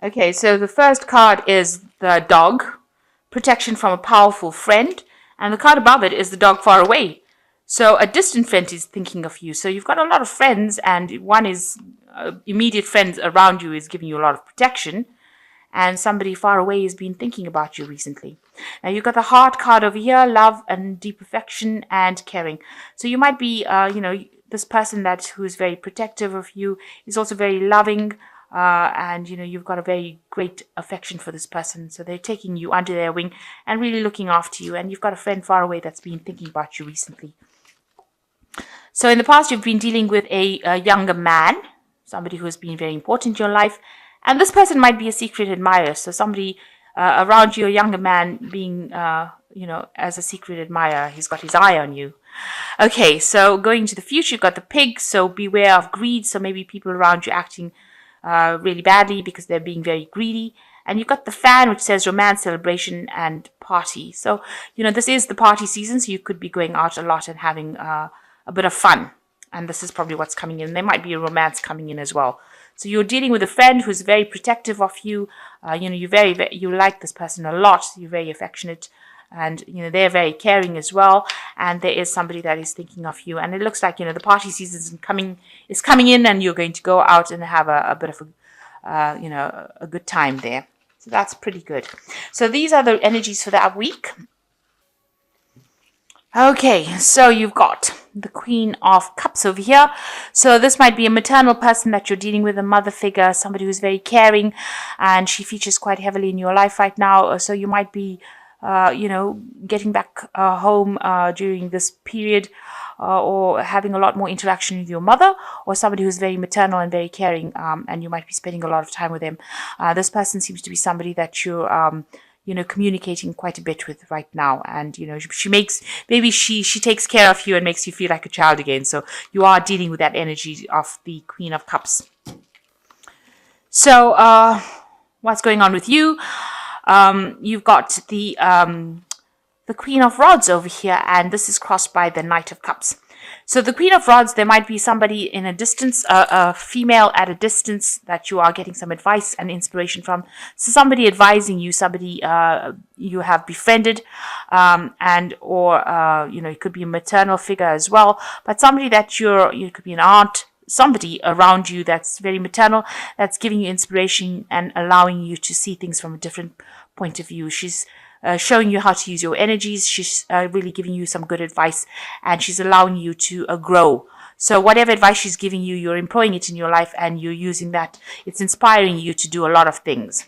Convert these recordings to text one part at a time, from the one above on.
Okay, so the first card is the dog, protection from a powerful friend, and the card above it is the dog far away. So a distant friend is thinking of you. So you've got a lot of friends, and one is immediate friends around you is giving you a lot of protection, and somebody far away has been thinking about you recently. Now you've got the heart card over here, love and deep affection and caring. So you might be, this person who is very protective of you is also very loving. And you've got a very great affection for this person, so they're taking you under their wing and really looking after you. And you've got a friend far away that's been thinking about you recently. So in the past, you've been dealing with a younger man, somebody who has been very important in your life, and this person might be a secret admirer. So somebody around you, a younger man, being as a secret admirer, he's got his eye on you. Okay, so going to the future, you've got the pig, so beware of greed. So maybe people around you acting really badly because they're being very greedy. And you've got the fan, which says romance, celebration, and party. So, this is the party season, so you could be going out a lot and having a bit of fun. And this is probably what's coming in. There might be a romance coming in as well. So you're dealing with a friend who's very protective of you. You like this person a lot. You're very affectionate. And, they're very caring as well. And there is somebody that is thinking of you. And it looks like, the party season is coming in, and you're going to go out and have a bit of a good time there. So that's pretty good. So these are the energies for that week. Okay, so you've got the Queen of Cups over here. So this might be a maternal person that you're dealing with, a mother figure, somebody who's very caring, and she features quite heavily in your life right now. So you might be getting back home during this period, or having a lot more interaction with your mother, or somebody who's very maternal and very caring, and you might be spending a lot of time with them. This person seems to be somebody that you're communicating quite a bit with right now, and she takes care of you and makes you feel like a child again. So you are dealing with that energy of the Queen of Cups. So what's going on with you? You've got the Queen of Rods over here, and this is crossed by the Knight of Cups. So the Queen of Rods, there might be somebody in a distance, a female at a distance that you are getting some advice and inspiration from. So somebody advising you, somebody you have befriended, or it could be a maternal figure as well, but somebody that you could be an aunt, somebody around you that's very maternal, that's giving you inspiration and allowing you to see things from a different point of view. She's showing you how to use your energies. She's really giving you some good advice, and she's allowing you to grow. So whatever advice she's giving you, you're employing it in your life, and you're using that. It's inspiring you to do a lot of things.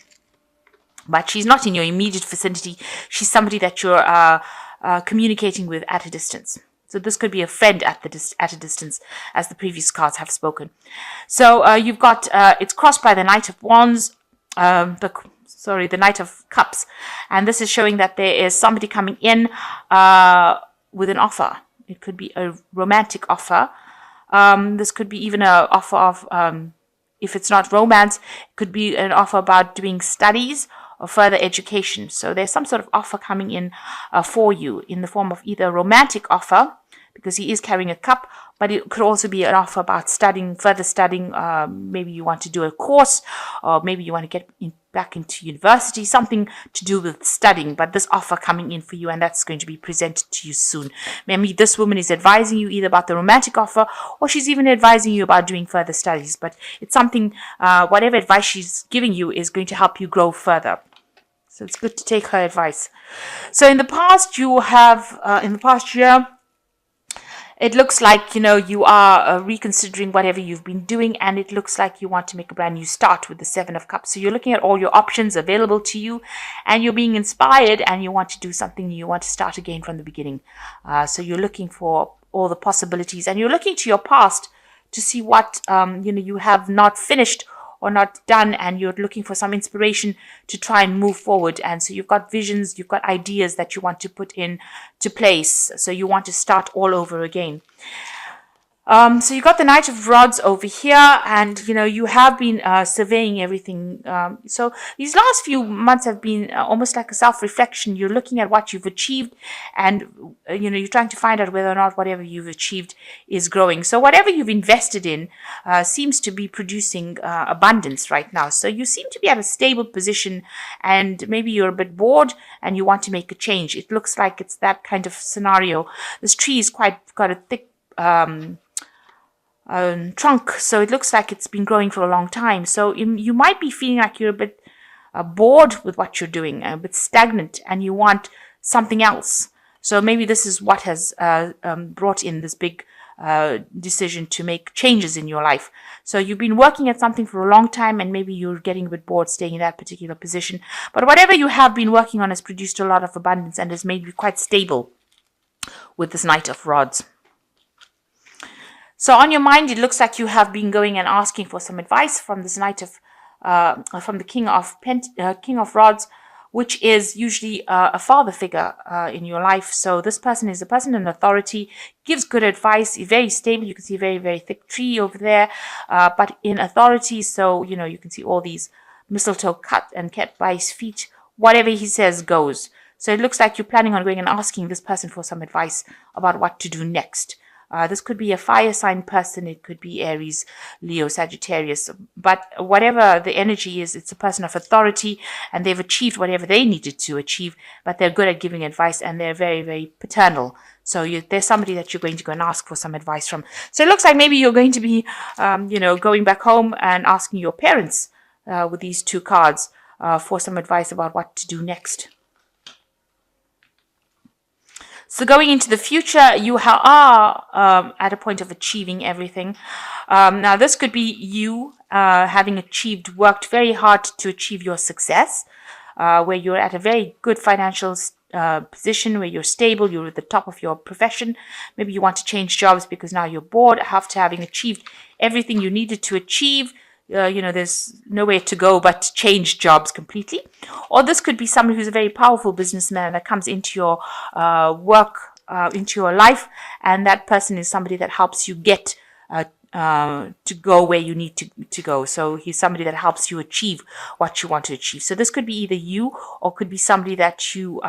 But she's not in your immediate vicinity. She's somebody that you're communicating with at a distance. So this could be a friend at a distance, as the previous cards have spoken. So you've got, it's crossed by the Knight of Wands, the Knight of Cups. And this is showing that there is somebody coming in with an offer. It could be a romantic offer. This could be even an offer of, if it's not romance, it could be an offer about doing studies or further education. So there's some sort of offer coming in for you in the form of either a romantic offer, because he is carrying a cup, but it could also be an offer about further studying. Maybe you want to do a course, or maybe you want to get back into university, something to do with studying, but this offer coming in for you, and that's going to be presented to you soon. Maybe this woman is advising you either about the romantic offer, or she's even advising you about doing further studies, but it's something, whatever advice she's giving you is going to help you grow further. So it's good to take her advice. So in the past, in the past year, it looks like, you are reconsidering whatever you've been doing, and it looks like you want to make a brand new start with the Seven of Cups. So you're looking at all your options available to you, and you're being inspired, and you want to do something new. You want to start again from the beginning. So you're looking for all the possibilities, and you're looking to your past to see what, you have not finished or not done, and you're looking for some inspiration to try and move forward. And so you've got visions, you've got ideas that you want to put in to place. So you want to start all over again. So you got the Knight of Rods over here, and you have been surveying everything. So these last few months have been almost like a self-reflection. You're looking at what you've achieved, and you're trying to find out whether or not whatever you've achieved is growing. So whatever you've invested in seems to be producing abundance right now. So you seem to be at a stable position, and maybe you're a bit bored and you want to make a change. It looks like it's that kind of scenario. This tree is got a thick trunk, so it looks like it's been growing for a long time. So you might be feeling like you're a bit bored with what you're doing, a bit stagnant, and you want something else. So maybe this is what has brought in this big decision to make changes in your life. So you've been working at something for a long time, and maybe you're getting a bit bored staying in that particular position. But whatever you have been working on has produced a lot of abundance and has made you quite stable with this Knight of Rods. So on your mind, it looks like you have been going and asking for some advice from this from the King of Rods, which is usually a father figure in your life. So this person is a person in authority, gives good advice, is very stable. You can see a very, very thick tree over there, but in authority. So, you can see all these mistletoe cut and kept by his feet. Whatever he says goes. So it looks like you're planning on going and asking this person for some advice about what to do next. This could be a fire sign person. It could be Aries, Leo, Sagittarius. But whatever the energy is, it's a person of authority, and they've achieved whatever they needed to achieve, but they're good at giving advice, and they're very, very paternal. So there's somebody that you're going to go and ask for some advice from. So it looks like maybe you're going to be, going back home and asking your parents with these two cards for some advice about what to do next. So going into the future, you are at a point of achieving everything. Now, this could be you having worked very hard to achieve your success, where you're at a very good financial position, where you're stable, you're at the top of your profession. Maybe you want to change jobs because now you're bored after having achieved everything you needed to achieve. There's nowhere to go but to change jobs completely. Or this could be someone who's a very powerful businessman that comes into your work, into your life, and that person is somebody that helps you get to go where you need to go. So he's somebody that helps you achieve what you want to achieve. So this could be either you, or could be somebody that you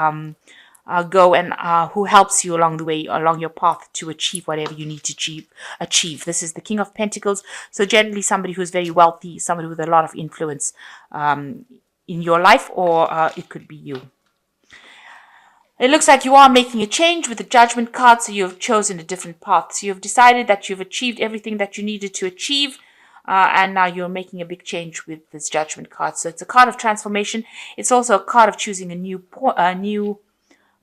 go and who helps you along the way, along your path to achieve whatever you need to achieve. This is the King of Pentacles. So generally somebody who's very wealthy, somebody with a lot of influence in your life, or it could be you. It looks like you are making a change with the Judgment card, so you've chosen a different path. So you've decided that you've achieved everything that you needed to achieve, and now you're making a big change with this Judgment card. So it's a card of transformation. It's also a card of choosing a new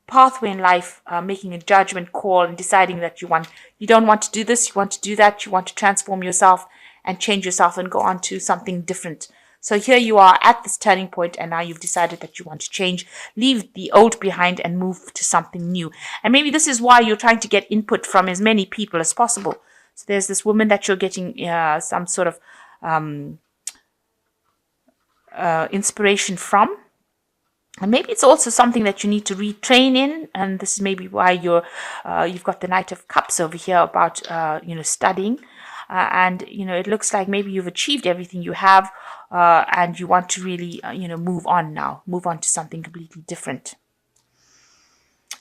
pathway in life, making a judgment call and deciding that you don't want to do this, you want to do that, you want to transform yourself and change yourself and go on to something different. So here you are at this turning point, and now you've decided that you want to change, leave the old behind and move to something new. And maybe this is why you're trying to get input from as many people as possible. So there's this woman that you're getting some sort of inspiration from. And maybe it's also something that you need to retrain in, and this is maybe why you've got the Knight of Cups over here about studying, and it looks like maybe you've achieved everything you have, and you want to really move on to something completely different.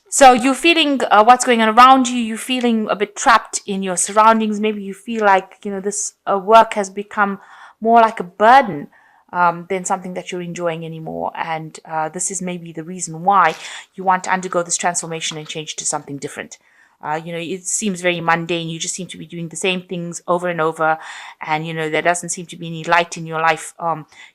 So you're feeling what's going on around you. You're feeling a bit trapped in your surroundings. Maybe you feel like this work has become more like a burden than something that you're enjoying anymore. And this is maybe the reason why you want to undergo this transformation and change to something different. It seems very mundane. You just seem to be doing the same things over and over. And, there doesn't seem to be any light in your life.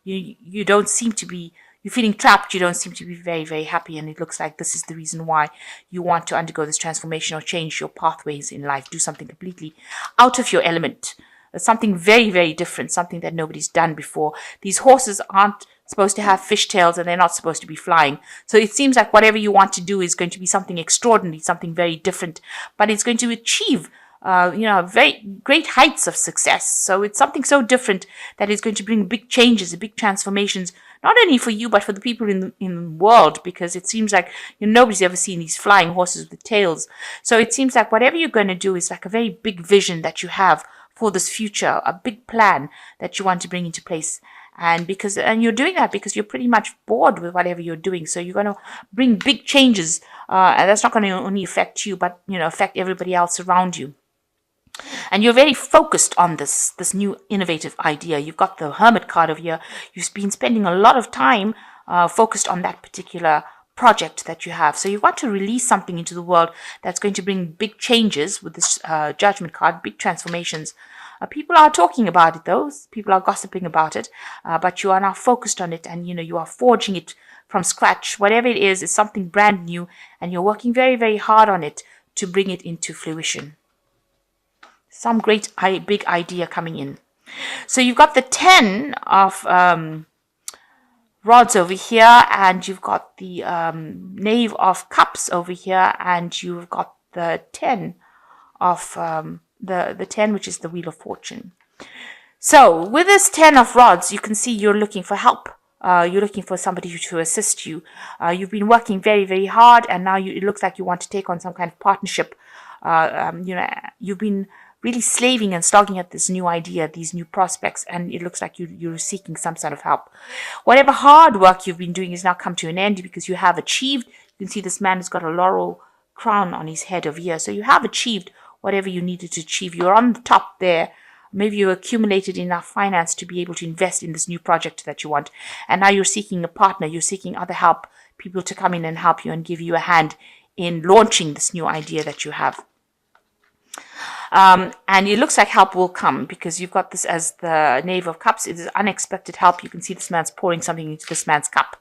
You don't seem to be, you're feeling trapped. You don't seem to be very, very happy. And it looks like this is the reason why you want to undergo this transformation or change your pathways in life. Do something completely out of your element. Something very, very different, something that nobody's done before. These horses aren't supposed to have fishtails, and they're not supposed to be flying. So it seems like whatever you want to do is going to be something extraordinary, something very different, but it's going to achieve very great heights of success. So it's something so different that is going to bring big changes, big transformations, not only for you, but for the people in the world, because it seems like nobody's ever seen these flying horses with tails. So it seems like whatever you're going to do is like a very big vision that you have for this future, a big plan that you want to bring into place. And you're doing that because you're pretty much bored with whatever you're doing. So you're going to bring big changes, and that's not going to only affect you, but affect everybody else around you. And you're very focused on this new innovative idea. You've got the Hermit card over here. You've been spending a lot of time focused on that particular project that you have. So you want to release something into the world that's going to bring big changes with this Judgment card, big transformations. People are talking about it, though. People are gossiping about it, but you are now focused on it, and you are forging it from scratch. Whatever it is something brand new, and you're working very, very hard on it to bring it into fruition. Some great big idea coming in. So you've got the 10 of rods over here, and you've got the Knave of Cups over here, and you've got the 10 of the 10, which is the Wheel of Fortune. So with this 10 of rods, you can see you're looking for help. You're looking for somebody to assist you. You've been working very, very hard, and now it looks like you want to take on some kind of partnership. You've been really slaving and slogging at this new idea, these new prospects, and it looks like you're seeking some sort of help. Whatever hard work you've been doing has now come to an end because you have achieved. You can see this man has got a laurel crown on his head over here. So you have achieved whatever you needed to achieve. You're on the top there. Maybe you accumulated enough finance to be able to invest in this new project that you want. And now you're seeking a partner. You're seeking other help, people to come in and help you and give you a hand in launching this new idea that you have. And it looks like help will come because you've got this as the Knave of Cups. It is unexpected help. You can see this man's pouring something into this man's cup.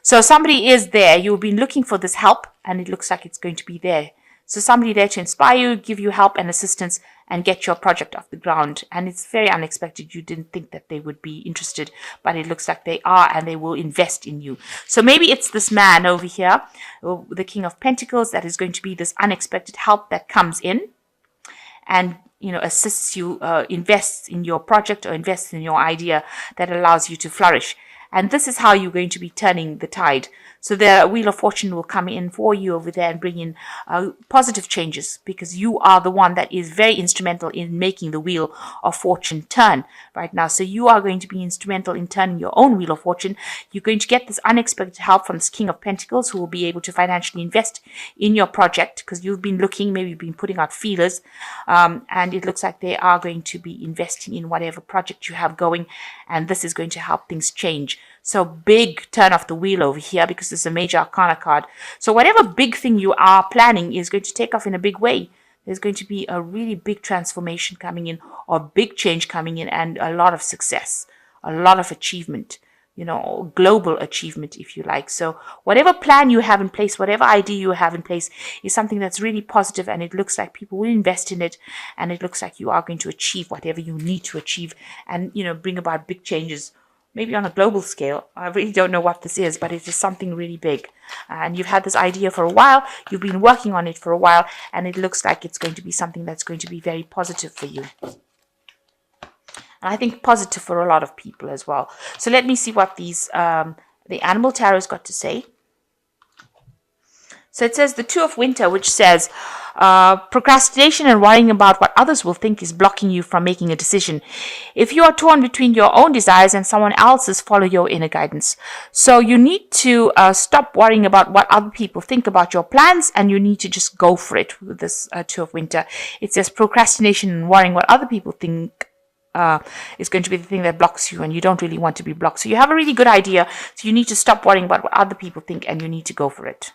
So somebody is there. You've been looking for this help, and it looks like it's going to be there. So somebody there to inspire you, give you help and assistance, and get your project off the ground. And it's very unexpected. You didn't think that they would be interested, but it looks like they are, and they will invest in you. So maybe it's this man over here, the King of Pentacles, that is going to be this unexpected help that comes in and assists you, invests in your project or invests in your idea that allows you to flourish. And this is how you're going to be turning the tide. So the Wheel of Fortune will come in for you over there and bring in positive changes, because you are the one that is very instrumental in making the Wheel of Fortune turn right now. So you are going to be instrumental in turning your own Wheel of Fortune. You're going to get this unexpected help from this King of Pentacles, who will be able to financially invest in your project, because you've been looking, maybe you've been putting out feelers, and it looks like they are going to be investing in whatever project you have going, and this is going to help things change. So big turn of the wheel over here, because this is a major arcana card. So whatever big thing you are planning is going to take off in a big way. There's going to be a really big transformation coming in, or big change coming in, and a lot of success, a lot of achievement, global achievement, if you like. So whatever plan you have in place, whatever idea you have in place is something that's really positive, and it looks like people will invest in it, and it looks like you are going to achieve whatever you need to achieve, and, bring about big changes. Maybe on a global scale. I really don't know what this is, but it is something really big. And you've had this idea for a while. You've been working on it for a while, and it looks like it's going to be something that's going to be very positive for you. And I think positive for a lot of people as well. So let me see what these the Animal Tarot's got to say. So it says the Two of Winter, which says procrastination and worrying about what others will think is blocking you from making a decision. If you are torn between your own desires and someone else's, follow your inner guidance. So you need to stop worrying about what other people think about your plans, and you need to just go for it with this Two of Winter. It says procrastination and worrying what other people think is going to be the thing that blocks you, and you don't really want to be blocked. So you have a really good idea, so you need to stop worrying about what other people think, and you need to go for it.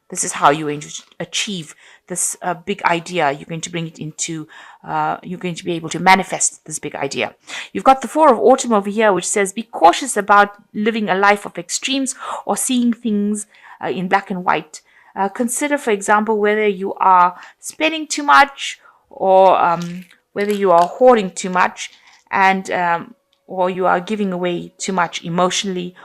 This is how you're going to achieve this big idea. You're going to bring it into, you're going to be able to manifest this big idea. You've got the Four of Autumn over here, which says be cautious about living a life of extremes or seeing things in black and white. Consider, for example, whether you are spending too much, or whether you are hoarding too much, and or you are giving away too much emotionally,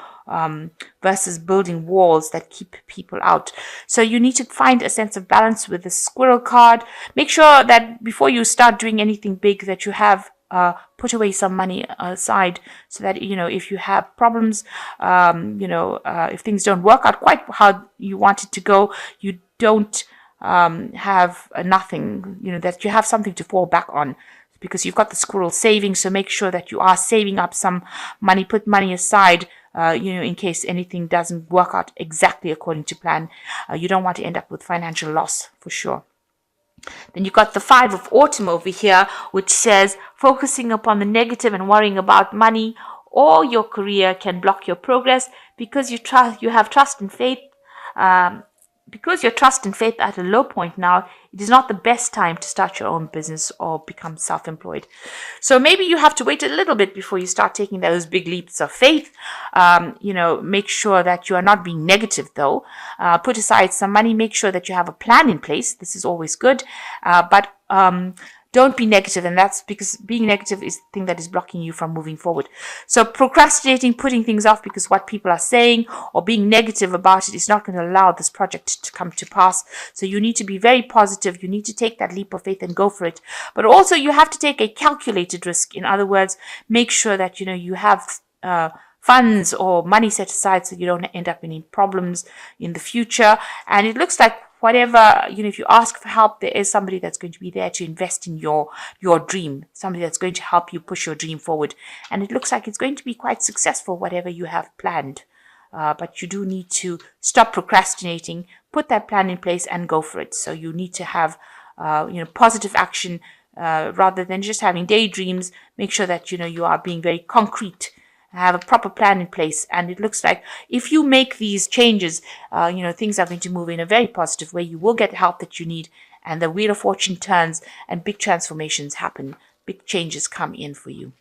versus building walls that keep people out. So you need to find a sense of balance with the Squirrel card. Make sure that before you start doing anything big, that you have put away some money aside so that, if you have problems, if things don't work out quite how you want it to go, you don't have nothing, that you have something to fall back on, because you've got the squirrel saving. So make sure that you are saving up some money, put money aside, in case anything doesn't work out exactly according to plan. You don't want to end up with financial loss for sure. Then you've got the 5 of autumn over here, which says focusing upon the negative and worrying about money or your career can block your progress because you have trust and faith. Because your trust and faith are at a low point now, it is not the best time to start your own business or become self-employed. So maybe you have to wait a little bit before you start taking those big leaps of faith. Make sure that you are not being negative though. Put aside some money, make sure that you have a plan in place. This is always good. But don't be negative, and that's because being negative is the thing that is blocking you from moving forward. So procrastinating, putting things off because what people are saying or being negative about it is not going to allow this project to come to pass. So you need to be very positive. You need to take that leap of faith and go for it. But also you have to take a calculated risk. In other words, make sure that you have funds or money set aside so you don't end up in any problems in the future. And it looks like whatever, if you ask for help, there is somebody that's going to be there to invest in your dream, somebody that's going to help you push your dream forward. And it looks like it's going to be quite successful, whatever you have planned. But you do need to stop procrastinating, put that plan in place and go for it. So you need to have, positive action rather than just having daydreams. Make sure that, you are being very concrete, have a proper plan in place. And it looks like if you make these changes, things are going to move in a very positive way. You will get the help that you need, and the wheel of fortune turns and big transformations happen. Big changes come in for you.